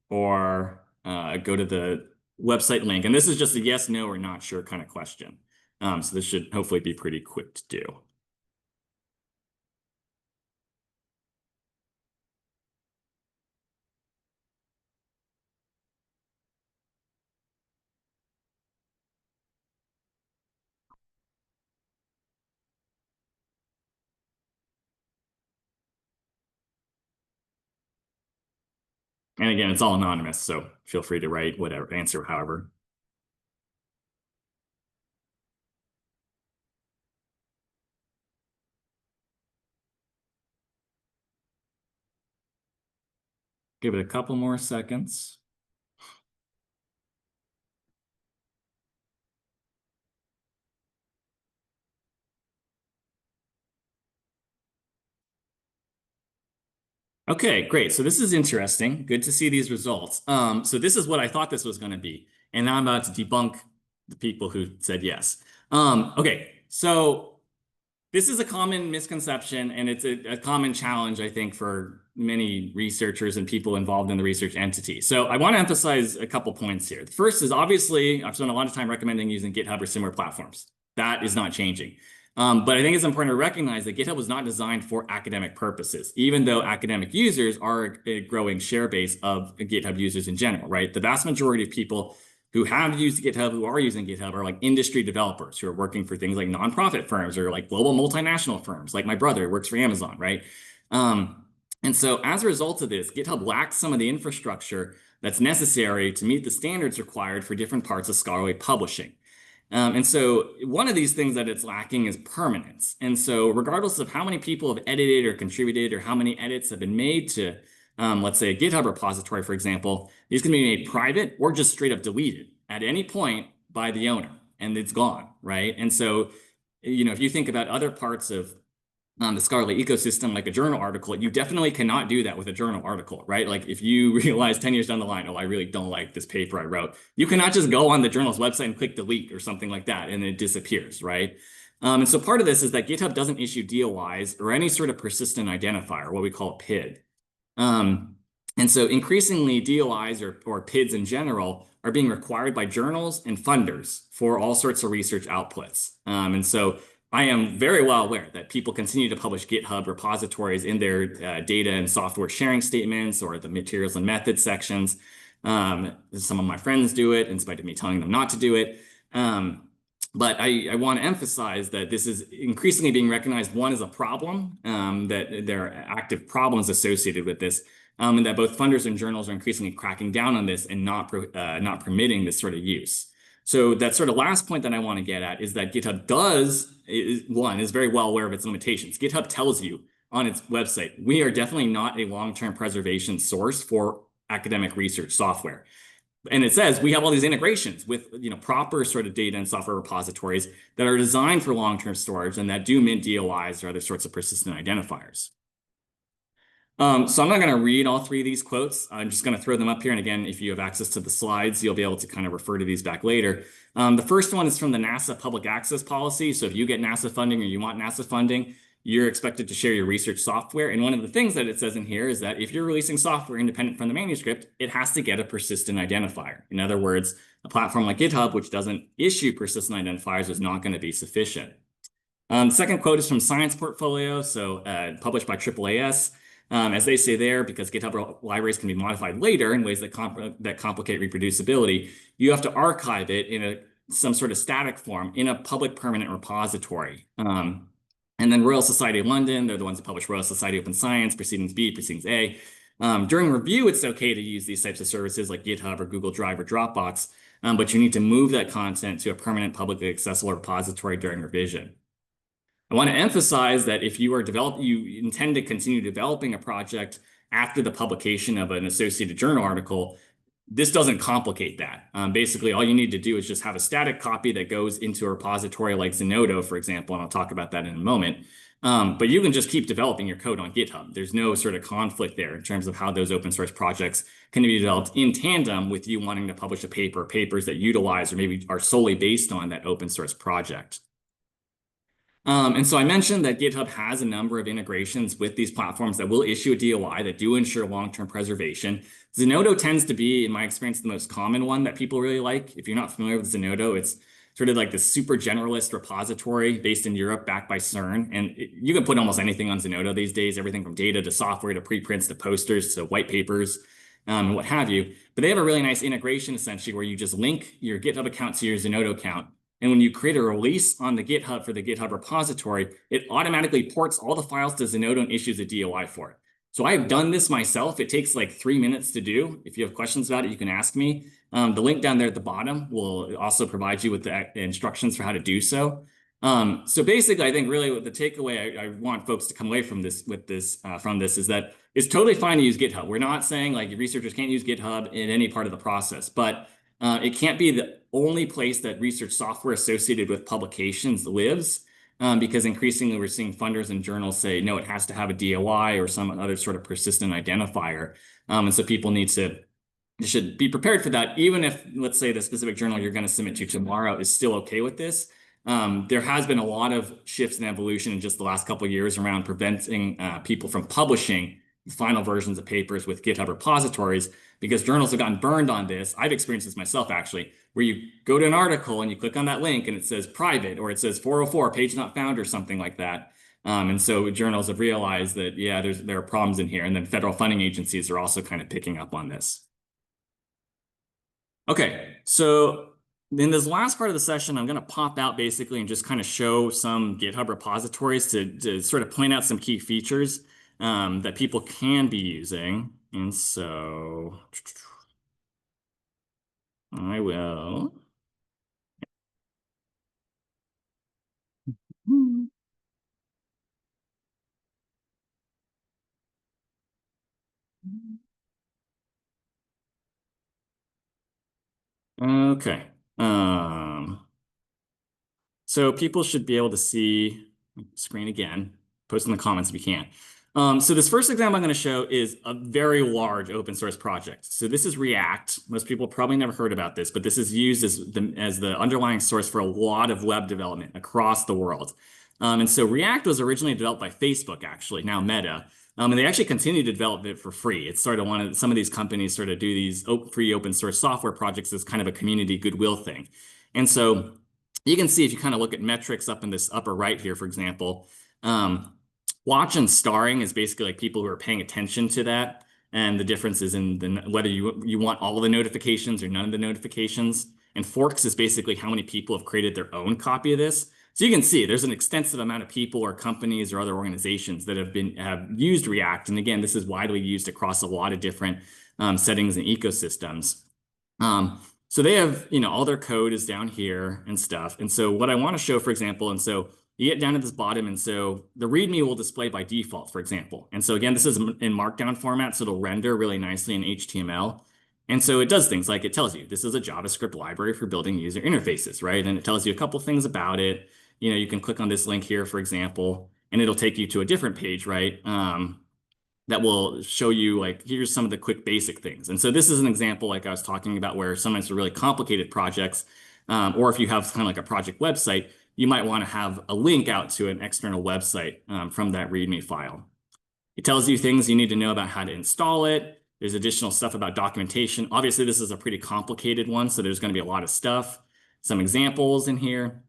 A: or go to the website link. And this is just a yes, no, or not sure kind of question. So this should hopefully be pretty quick to do. And again, it's all anonymous, so feel free to write whatever, answer however. Give it a couple more seconds. Okay, great. So this is interesting. Good to see these results. So this is what I thought this was going to be. And now I'm about to debunk the people who said yes. Okay, so this is a common misconception, and it's a common challenge, I think, for many researchers and people involved in the research entity. So I want to emphasize a couple points here. The first is obviously I've spent a lot of time recommending using GitHub or similar platforms. That is not changing. But I think it's important to recognize that GitHub was not designed for academic purposes, even though academic users are a growing share base of GitHub users in general, right? The vast majority of people who have used GitHub, who are using GitHub, are like industry developers who are working for things like nonprofit firms or like global multinational firms, like my brother who works for Amazon, right? And so as a result of this, GitHub lacks some of the infrastructure that's necessary to meet the standards required for different parts of scholarly publishing. And so one of these things that it's lacking is permanence. And so regardless of how many people have edited or contributed or how many edits have been made to, let's say a GitHub repository, for example, these can be made private or just straight up deleted at any point by the owner and it's gone, right? And so, if you think about other parts of the scholarly ecosystem, like a journal article, you definitely cannot do that with a journal article, right? Like if you realize 10 years down the line, oh, I really don't like this paper I wrote, you cannot just go on the journal's website and click delete or something like that, and it disappears, right? And so part of this is that GitHub doesn't issue DOIs or any sort of persistent identifier, what we call a PID. And so increasingly DOIs or PIDs in general are being required by journals and funders for all sorts of research outputs. And so I am very well aware that people continue to publish GitHub repositories in their data and software sharing statements or the materials and methods sections. Some of my friends do it in spite of me telling them not to do it. But I want to emphasize that this is increasingly being recognized, one, as a problem, that there are active problems associated with this. and that both funders and journals are increasingly cracking down on this and not permitting this sort of use. So that sort of last point that I want to get at is that GitHub is very well aware of its limitations. GitHub tells you on its website, we are definitely not a long-term preservation source for academic research software. And it says we have all these integrations with proper sort of data and software repositories that are designed for long-term storage and that do mint DOIs or other sorts of persistent identifiers. So I'm not going to read all three of these quotes. I'm just going to throw them up here. And again, if you have access to the slides, you'll be able to kind of refer to these back later. The first one is from the NASA public access policy. So if you get NASA funding or you want NASA funding, you're expected to share your research software. And one of the things that it says in here is that if you're releasing software independent from the manuscript, it has to get a persistent identifier. In other words, a platform like GitHub, which doesn't issue persistent identifiers, is not going to be sufficient. The second quote is from Science Portfolio, so published by AAAS. As they say there, because GitHub libraries can be modified later in ways that complicate reproducibility, you have to archive it in some sort of static form in a public permanent repository. And then Royal Society of London, they're the ones that publish Royal Society Open Science, Proceedings B, Proceedings A. During review, it's okay to use these types of services like GitHub or Google Drive or Dropbox, but you need to move that content to a permanent publicly accessible repository during revision. I want to emphasize that if you intend to continue developing a project after the publication of an Associated Journal article, this doesn't complicate that. Basically, all you need to do is just have a static copy that goes into a repository like Zenodo, for example, and I'll talk about that in a moment. But you can just keep developing your code on GitHub. There's no sort of conflict there in terms of how those open source projects can be developed in tandem with you wanting to publish a paper, papers that utilize or maybe are solely based on that open source project. And so I mentioned that GitHub has a number of integrations with these platforms that will issue a DOI that do ensure long-term preservation. Zenodo tends to be, in my experience, the most common one that people really like. If you're not familiar with Zenodo, it's sort of like the super generalist repository based in Europe, backed by CERN. And you can put almost anything on Zenodo these days, everything from data to software to preprints to posters to white papers, and what have you. But they have a really nice integration, essentially, where you just link your GitHub account to your Zenodo account. And when you create a release on the GitHub for the GitHub repository, it automatically ports all the files to Zenodo and issues a DOI for it. So I've done this myself. It takes like 3 minutes to do. If you have questions about it, you can ask me. The link down there at the bottom will also provide you with the instructions for how to do so. So basically, I think really the takeaway I want folks to come away from this is that it's totally fine to use GitHub. We're not saying like researchers can't use GitHub in any part of the process, but it can't be the only place that research software associated with publications lives, because increasingly we're seeing funders and journals say, no, it has to have a DOI or some other sort of persistent identifier. And so people should be prepared for that, even if, let's say, the specific journal you're going to submit to tomorrow is still okay with this. There has been a lot of shifts in evolution in just the last couple of years around preventing people from publishing final versions of papers with GitHub repositories, because journals have gotten burned on this. I've experienced this myself, actually, where you go to an article and you click on that link and it says private, or it says 404, page not found, or something like that. And so journals have realized that, yeah, there are problems in here. And then federal funding agencies are also kind of picking up on this. Okay, so in this last part of the session, I'm going to pop out basically and just kind of show some GitHub repositories to sort of point out some key features that people can be using. And so I will. Okay. So people should be able to see screen again. Post in the comments if you can. So this first example I'm going to show is a very large open source project. So this is React. Most people probably never heard about this, but this is used as the underlying source for a lot of web development across the world. And so React was originally developed by Facebook, actually, now Meta. And they actually continue to develop it for free. It's sort of some of these companies sort of do these free open source software projects as kind of a community goodwill thing. And so you can see if you kind of look at metrics up in this upper right here, for example, watch and starring is basically like people who are paying attention to that. And the difference is in whether you want all of the notifications or none of the notifications. And forks is basically how many people have created their own copy of this. So you can see there's an extensive amount of people or companies or other organizations that have used React. And again, this is widely used across a lot of different settings and ecosystems. So they have, all their code is down here and stuff. And so what I want to show, for example, and so you get down to this bottom, and so the README will display by default, for example. And so again, this is in Markdown format, so it'll render really nicely in HTML. And so it does things like it tells you this is a JavaScript library for building user interfaces, right? And it tells you a couple things about it. You can click on this link here, for example, and it'll take you to a different page, right? That will show you like, here's some of the quick basic things. And so this is an example, like I was talking about, where sometimes for really complicated projects, or if you have kind of like a project website, you might want to have a link out to an external website from that README file. It tells you things you need to know about how to install it. There's additional stuff about documentation. Obviously, this is a pretty complicated one, so there's going to be a lot of stuff. Some examples in here,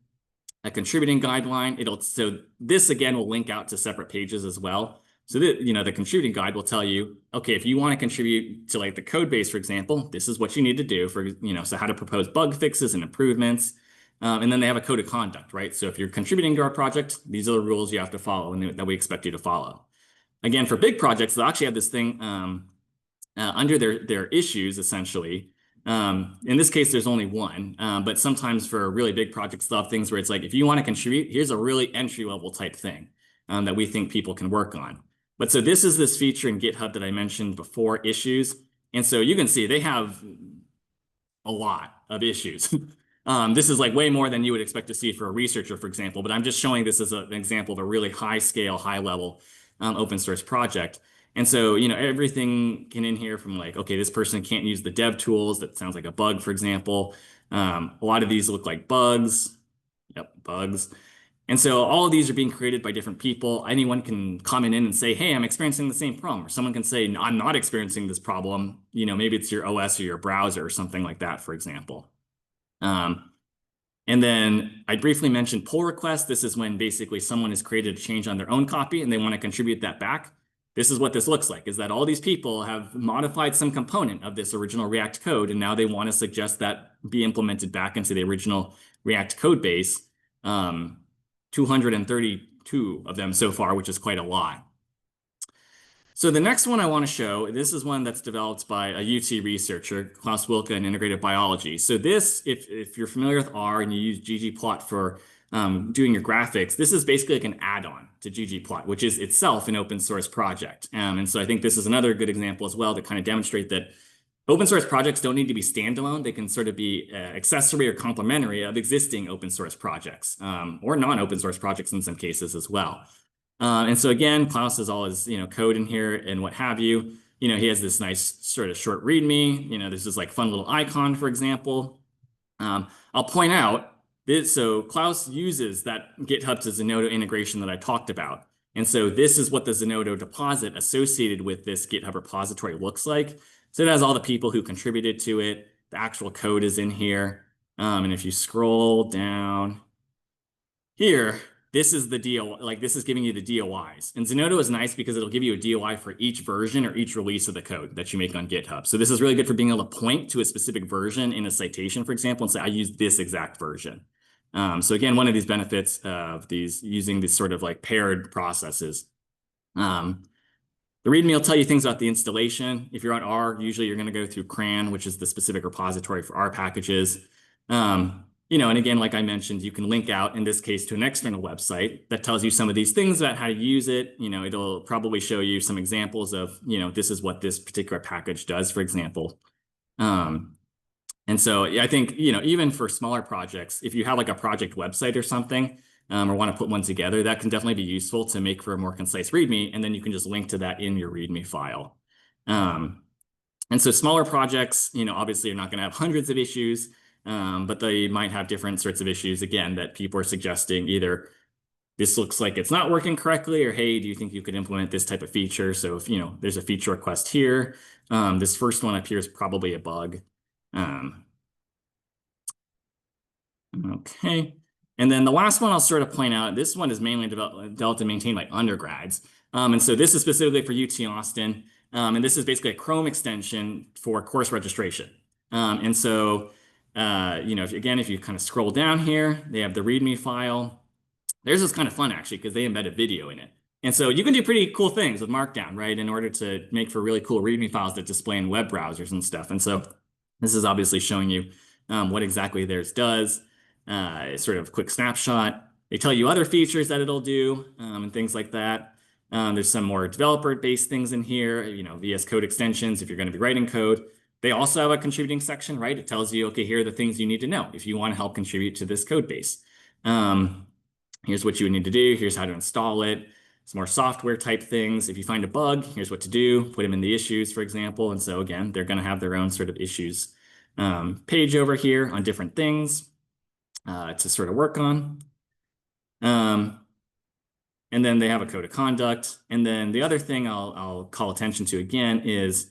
A: a contributing guideline. So this again will link out to separate pages as well. So the contributing guide will tell you, okay, if you want to contribute to like the code base, for example, this is what you need to do for, so how to propose bug fixes and improvements. And then they have a code of conduct, right? So if you're contributing to our project, these are the rules you have to follow and that we expect you to follow. Again, for big projects, they'll actually have this thing under their issues, essentially. In this case, there's only one, but sometimes for really big projects, they'll have things where it's like, if you want to contribute, here's a really entry-level type thing that we think people can work on. But so this is this feature in GitHub that I mentioned before, issues. And so you can see they have a lot of issues. This is like way more than you would expect to see for a researcher, for example, but I'm just showing this as an example of a really high scale, high level open source project. And so, everything can in here from like, okay, this person can't use the dev tools. That sounds like a bug, for example. A lot of these look like bugs. Yep, bugs. And so all of these are being created by different people. Anyone can comment in and say, hey, I'm experiencing the same problem. Or someone can say, no, I'm not experiencing this problem. Maybe it's your OS or your browser or something like that, for example. And then I briefly mentioned pull request. This is when basically someone has created a change on their own copy and they want to contribute that back. This is what this looks like, is that all these people have modified some component of this original React code, and now they want to suggest that be implemented back into the original React code base. 232 of them so far, which is quite a lot. So the next one I want to show, this is one that's developed by a UT researcher, Klaus Wilke in integrative biology. So this, if you're familiar with R and you use ggplot for doing your graphics, this is basically like an add-on to ggplot, which is itself an open source project. And so I think this is another good example as well to kind of demonstrate that open source projects don't need to be standalone. They can sort of be accessory or complementary of existing open source projects or non-open source projects in some cases as well. And so again, Klaus has all his code in here and what have you. He has this nice sort of short README. There's this like fun little icon, for example. I'll point out this. So Klaus uses that GitHub to Zenodo integration that I talked about. And so this is what the Zenodo deposit associated with this GitHub repository looks like. So it has all the people who contributed to it. The actual code is in here. And if you scroll down here, this is the DOI, like this is giving you the DOIs. And Zenodo is nice because it'll give you a DOI for each version or each release of the code that you make on GitHub. So this is really good for being able to point to a specific version in a citation, for example, and say, I use this exact version. So again, one of these benefits of these using these sort of like paired processes. The README will tell you things about the installation. If you're on R, usually you're going to go through CRAN, which is the specific repository for R packages. And again, like I mentioned, you can link out, in this case, to an external website that tells you some of these things about how to use it. It'll probably show you some examples of, this is what this particular package does, for example. And so I think, even for smaller projects, if you have like a project website or something, or want to put one together, that can definitely be useful to make for a more concise README, and then you can just link to that in your README file. And so smaller projects, obviously are not going to have hundreds of issues, but they might have different sorts of issues, again, that people are suggesting either this looks like it's not working correctly, or hey, do you think you could implement this type of feature? So if, there's a feature request here, this first one up here is probably a bug. Okay. And then the last one I'll sort of point out, this one is mainly developed and maintained by undergrads. And so this is specifically for UT Austin. And this is basically a Chrome extension for course registration. And so, if you kind of scroll down here, they have the README file. Theirs is kind of fun actually because they embed a video in it. And so you can do pretty cool things with Markdown, right, in order to make for really cool README files that display in web browsers and stuff. And so this is obviously showing you what exactly theirs does. It's sort of a quick snapshot. They tell you other features that it'll do and things like that. There's some more developer-based things in here, VS Code extensions if you're going to be writing code. They also have a contributing section, right? It tells you, okay, here are the things you need to know if you want to help contribute to this code base. Here's what you would need to do. Here's how to install it. Some more software type things. If you find a bug, here's what to do. Put them in the issues, for example. And so again, they're going to have their own sort of issues page over here on different things to sort of work on. And then they have a code of conduct. And then the other thing I'll call attention to again is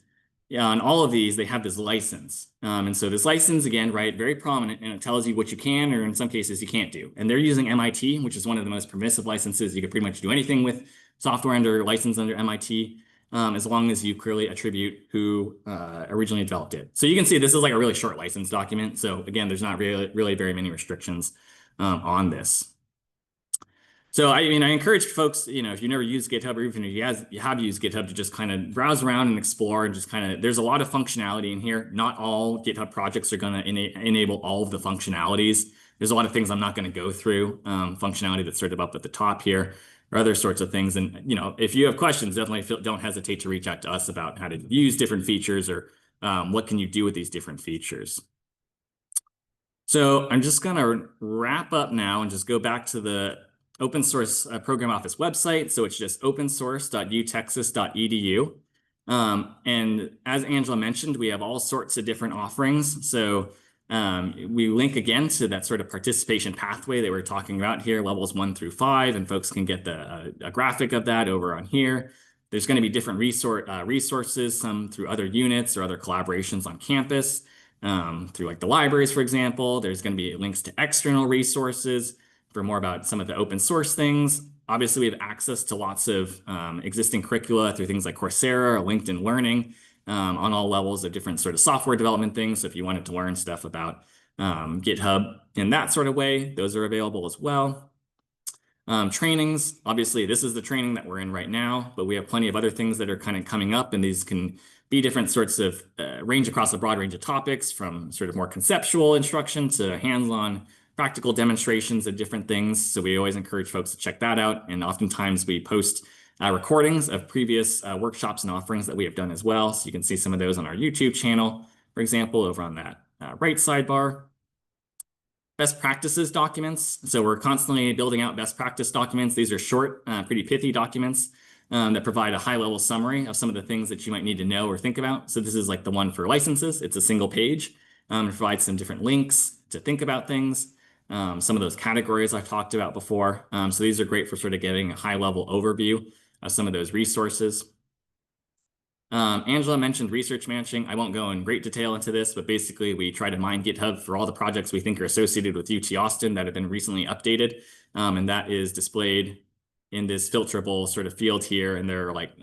A: on all of these, they have this license. And so this license, again, right, very prominent, and it tells you what you can, or in some cases you can't do. And they're using MIT, which is one of the most permissive licenses. You could pretty much do anything with software under license under MIT, as long as you clearly attribute who originally developed it. So you can see this is like a really short license document. So again, there's not really very many restrictions on this. So I encourage folks, if you never used GitHub, or even if you have used GitHub, to just kind of browse around and explore and just kind of, there's a lot of functionality in here. Not all GitHub projects are going to enable all of the functionalities. There's a lot of things I'm not going to go through, functionality that's sort of up at the top here, or other sorts of things. And, if you have questions, definitely don't hesitate to reach out to us about how to use different features, or what can you do with these different features. So I'm just going to wrap up now and just go back to the open source program office website. So it's just opensource.utexas.edu. And as Angela mentioned, we have all sorts of different offerings. So we link again to that sort of participation pathway that we're talking about here, levels 1 through 5, and folks can get a graphic of that over on here. There's going to be different resources, some through other units or other collaborations on campus, through like the libraries, for example. There's going to be links to external resources for more about some of the open source things. Obviously, we have access to lots of existing curricula through things like Coursera or LinkedIn Learning on all levels of different sort of software development things. So if you wanted to learn stuff about GitHub in that sort of way, those are available as well. Trainings, obviously, this is the training that we're in right now, but we have plenty of other things that are kind of coming up, and these can be different sorts of range across a broad range of topics, from sort of more conceptual instruction to hands-on practical demonstrations of different things. So we always encourage folks to check that out. And oftentimes we post recordings of previous workshops and offerings that we have done as well. So you can see some of those on our YouTube channel, for example, over on that right sidebar. Best practices documents. So we're constantly building out best practice documents. These are short, pretty pithy documents that provide a high-level summary of some of the things that you might need to know or think about. So this is like the one for licenses. It's a single page. It provides some different links to think about things. Some of those categories I've talked about before. So these are great for sort of getting a high-level overview of some of those resources. Angela mentioned research matching. I won't go in great detail into this, but basically we try to mine GitHub for all the projects we think are associated with UT Austin that have been recently updated. And that is displayed in this filterable sort of field here. And there are like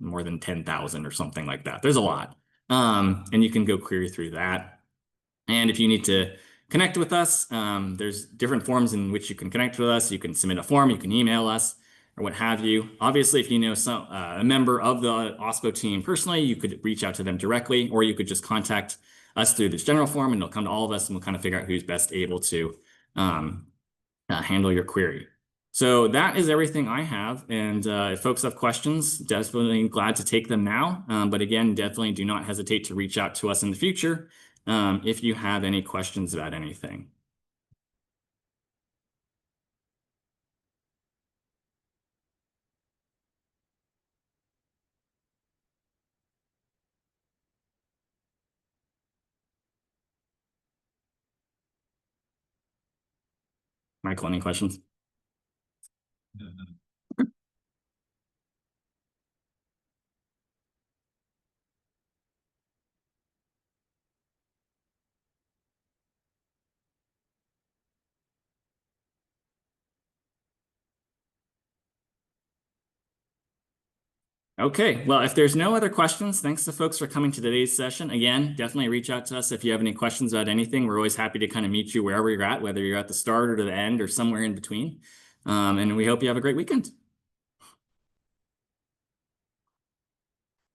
A: more than 10,000 or something like that. There's a lot. And you can go query through that. And if you need to connect with us, there's different forms in which you can connect with us. You can submit a form, you can email us, or what have you. Obviously, if you know a member of the OSPO team personally, you could reach out to them directly, or you could just contact us through this general form, and it'll come to all of us, and we'll kind of figure out who's best able to handle your query. So that is everything I have. And if folks have questions, definitely glad to take them now. But again, definitely do not hesitate to reach out to us in the future if you have any questions about anything. Michael, any questions? Okay, well, if there's no other questions, thanks to folks for coming to today's session. Again, definitely reach out to us if you have any questions about anything. We're always happy to kind of meet you wherever you're at, whether you're at the start or to the end or somewhere in between. And we hope you have a great weekend.